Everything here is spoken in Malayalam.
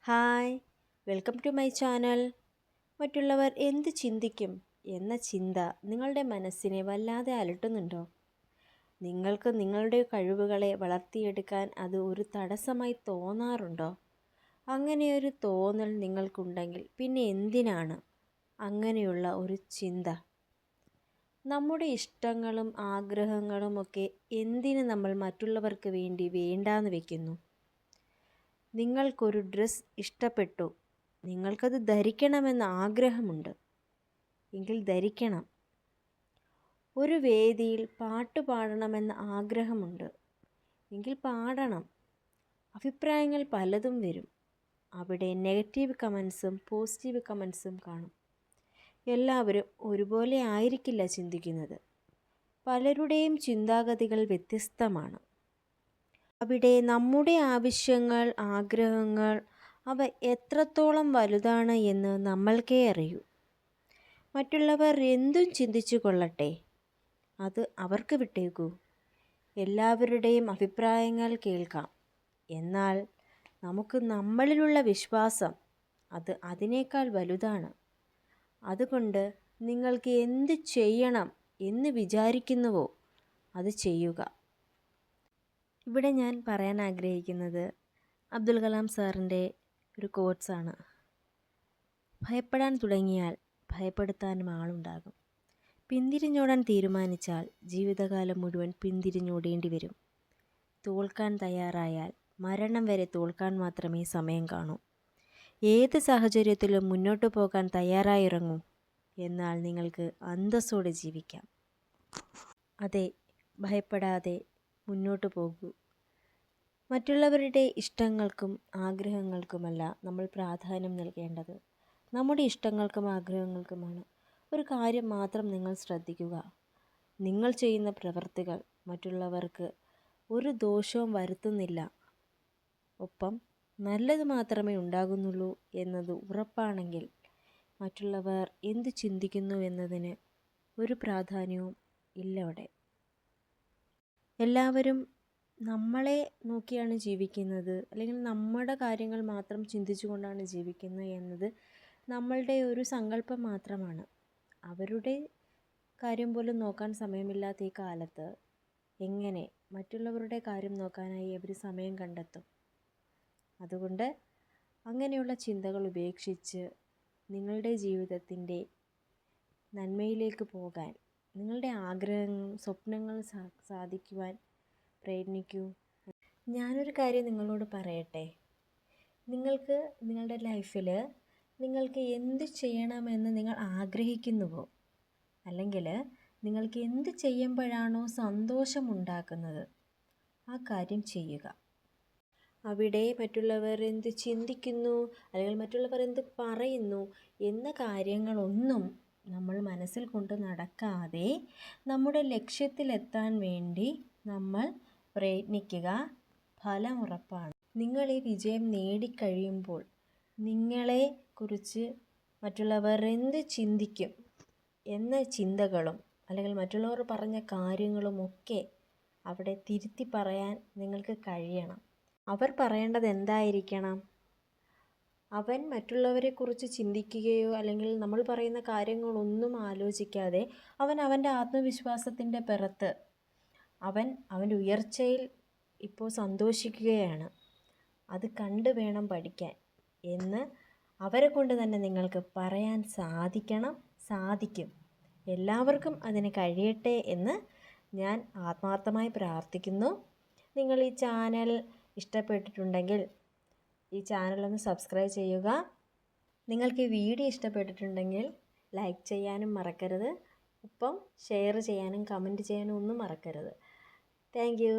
Hi, welcome to my channel. മറ്റുള്ളവർ എന്ത് ചിന്തിക്കും എന്ന ചിന്ത നിങ്ങളുടെ മനസ്സിനെ വല്ലാതെ അലട്ടുന്നുണ്ടോ? നിങ്ങൾക്ക് നിങ്ങളുടെ കഴിവുകളെ വളർത്തിയെടുക്കാൻ അത് ഒരു തടസ്സമായി തോന്നാറുണ്ടോ? അങ്ങനെയൊരു തോന്നൽ നിങ്ങൾക്കുണ്ടെങ്കിൽ പിന്നെ എന്തിനാണ് അങ്ങനെയുള്ള ഒരു ചിന്ത? നമ്മുടെ ഇഷ്ടങ്ങളും ആഗ്രഹങ്ങളും ഒക്കെ എന്തിന് നമ്മൾ മറ്റുള്ളവർക്ക് വേണ്ടി വേണ്ടാന്ന് വെക്കുന്നു? നിങ്ങൾക്കൊരു ഡ്രസ്സ് ഇഷ്ടപ്പെട്ടു, നിങ്ങൾക്കത് ധരിക്കണമെന്ന് ആഗ്രഹമുണ്ട് എങ്കിൽ ധരിക്കണം. ഒരു വേദിയിൽ പാട്ട് പാടണമെന്ന് ആഗ്രഹമുണ്ട് എങ്കിൽ പാടണം. അഭിപ്രായങ്ങൾ പലതും വരും. അവിടെ നെഗറ്റീവ് കമൻസും പോസിറ്റീവ് കമൻസും കാണും. എല്ലാവരും ഒരുപോലെ ആയിരിക്കില്ല ചിന്തിക്കുന്നത്. പലരുടെയും ചിന്താഗതികൾ വ്യത്യസ്തമാണ്. അവിടെ നമ്മുടെ ആവശ്യങ്ങൾ, ആഗ്രഹങ്ങൾ അവ എത്രത്തോളം വലുതാണ് എന്ന് നമ്മൾക്കേ അറിയൂ. മറ്റുള്ളവർ എന്തും ചിന്തിച്ചു കൊള്ളട്ടെ, അത് അവർക്ക് വിട്ടേക്കൂ. എല്ലാവരുടെയും അഭിപ്രായങ്ങൾ കേൾക്കാം. എന്നാൽ നമുക്ക് നമ്മളിലുള്ള വിശ്വാസം അത് അതിനേക്കാൾ വലുതാണ്. അതുകൊണ്ട് നിങ്ങൾക്ക് എന്ത് ചെയ്യണം എന്ന് വിചാരിക്കുന്നുവോ അത് ചെയ്യുക. ഇവിടെ ഞാൻ പറയാൻ ആഗ്രഹിക്കുന്നത് അബ്ദുൽ കലാം സാറിൻ്റെ ഒരു കോട്ട്സാണ്. ഭയപ്പെടാൻ തുടങ്ങിയാൽ ഭയപ്പെടുത്താനും ആളുണ്ടാകും. പിന്തിരിഞ്ഞോടാൻ തീരുമാനിച്ചാൽ ജീവിതകാലം മുഴുവൻ പിന്തിരിഞ്ഞോടേണ്ടി വരും. തോൽക്കാൻ തയ്യാറായാൽ മരണം വരെ തോൽക്കാൻ മാത്രമേ സമയം കാണൂ. ഏത് സാഹചര്യത്തിലും മുന്നോട്ട് പോകാൻ തയ്യാറായിറങ്ങൂ. എന്നാൽ നിങ്ങൾക്ക് അന്തസ്സോടെ ജീവിക്കാം. അതെ, ഭയപ്പെടാതെ മുന്നോട്ട് പോകൂ. മറ്റുള്ളവരുടെ ഇഷ്ടങ്ങൾക്കും ആഗ്രഹങ്ങൾക്കുമല്ല നമ്മൾ പ്രാധാന്യം നൽകേണ്ടത്, നമ്മുടെ ഇഷ്ടങ്ങൾക്കും ആഗ്രഹങ്ങൾക്കുമാണ്. ഒരു കാര്യം മാത്രം നിങ്ങൾ ശ്രദ്ധിക്കുക, നിങ്ങൾ ചെയ്യുന്ന പ്രവൃത്തികൾ മറ്റുള്ളവർക്ക് ഒരു ദോഷവും വരുത്തുന്നില്ല, ഒപ്പം നല്ലത് മാത്രമേ ഉണ്ടാകുന്നുള്ളൂ എന്നത് ഉറപ്പാണെങ്കിൽ മറ്റുള്ളവർ എന്ത് ചിന്തിക്കുന്നു എന്നതിന് ഒരു പ്രാധാന്യവും ഇല്ല. അവിടെ എല്ലാവരും നമ്മളെ നോക്കിയാണ് ജീവിക്കുന്നത്, അല്ലെങ്കിൽ നമ്മുടെ കാര്യങ്ങൾ മാത്രം ചിന്തിച്ചുകൊണ്ടാണ് ജീവിക്കുന്നത് എന്നത് നമ്മളുടെ ഒരു സങ്കല്പം മാത്രമാണ്. അവരുടെ കാര്യം പോലും നോക്കാൻ സമയമില്ലാത്ത ഈ കാലത്ത് എങ്ങനെ മറ്റുള്ളവരുടെ കാര്യം നോക്കാനായി അവർ സമയം കണ്ടെത്തും? അതുകൊണ്ട് അങ്ങനെയുള്ള ചിന്തകൾ ഉപേക്ഷിച്ച് നിങ്ങളുടെ ജീവിതത്തിൻ്റെ നന്മയിലേക്ക് പോകാൻ, നിങ്ങളുടെ ആഗ്രഹങ്ങൾ, സ്വപ്നങ്ങൾ സാധിക്കുവാൻ പ്രയത്നിക്കൂ. ഞാനൊരു കാര്യം നിങ്ങളോട് പറയട്ടെ. നിങ്ങൾക്ക് നിങ്ങളുടെ ലൈഫിൽ നിങ്ങൾക്ക് എന്ത് ചെയ്യണമെന്ന് നിങ്ങൾ ആഗ്രഹിക്കുന്നുവോ, അല്ലെങ്കിൽ നിങ്ങൾക്ക് എന്ത് ചെയ്യുമ്പോഴാണോ സന്തോഷമുണ്ടാക്കുന്നത് ആ കാര്യം ചെയ്യുക. അവിടെ മറ്റുള്ളവർ എന്ത് ചിന്തിക്കുന്നു അല്ലെങ്കിൽ മറ്റുള്ളവർ എന്ത് പറയുന്നു എന്ന കാര്യങ്ങളൊന്നും നമ്മൾ മനസ്സിൽ കൊണ്ട് നടക്കാതെ നമ്മുടെ ലക്ഷ്യത്തിലെത്താൻ വേണ്ടി നമ്മൾ പ്രയത്നിക്കുക. ഫലം ഉറപ്പാണ്. നിങ്ങൾ ഈ വിജയം നേടിക്കഴിയുമ്പോൾ നിങ്ങളെക്കുറിച്ച് മറ്റുള്ളവർ എന്ത് ചിന്തിക്കും എന്ന ചിന്തകളും അല്ലെങ്കിൽ മറ്റുള്ളവർ പറഞ്ഞ കാര്യങ്ങളുമൊക്കെ അവിടെ തിരുത്തി പറയാൻ നിങ്ങൾക്ക് കഴിയണം. അവർ പറയേണ്ടത് എന്തായിരിക്കണം? അവൻ മറ്റുള്ളവരെക്കുറിച്ച് ചിന്തിക്കുകയോ അല്ലെങ്കിൽ നമ്മൾ പറയുന്ന കാര്യങ്ങളൊന്നും ആലോചിക്കാതെ അവൻ അവൻ്റെ ആത്മവിശ്വാസത്തിൻ്റെ പുറത്ത് അവൻ്റെ ഉയർച്ചയിൽ ഇപ്പോൾ സന്തോഷിക്കുകയാണ്. അത് കണ്ട് വേണം പഠിക്കാൻ എന്ന് അവരെ കൊണ്ട് തന്നെ നിങ്ങൾക്ക് പറയാൻ സാധിക്കും. എല്ലാവർക്കും അതിന് കഴിയട്ടെ എന്ന് ഞാൻ ആത്മാർത്ഥമായി പ്രാർത്ഥിക്കുന്നു. നിങ്ങൾ ഈ ചാനൽ ഇഷ്ടപ്പെട്ടിട്ടുണ്ടെങ്കിൽ ഈ ചാനലൊന്ന് സബ്സ്ക്രൈബ് ചെയ്യുക. നിങ്ങൾക്ക് ഈ വീഡിയോ ഇഷ്ടപ്പെട്ടിട്ടുണ്ടെങ്കിൽ ലൈക്ക് ചെയ്യാനും മറക്കരുത്. ഒപ്പം ഷെയർ ചെയ്യാനും കമൻറ്റ് ചെയ്യാനും ഒന്നും മറക്കരുത്. Thank you.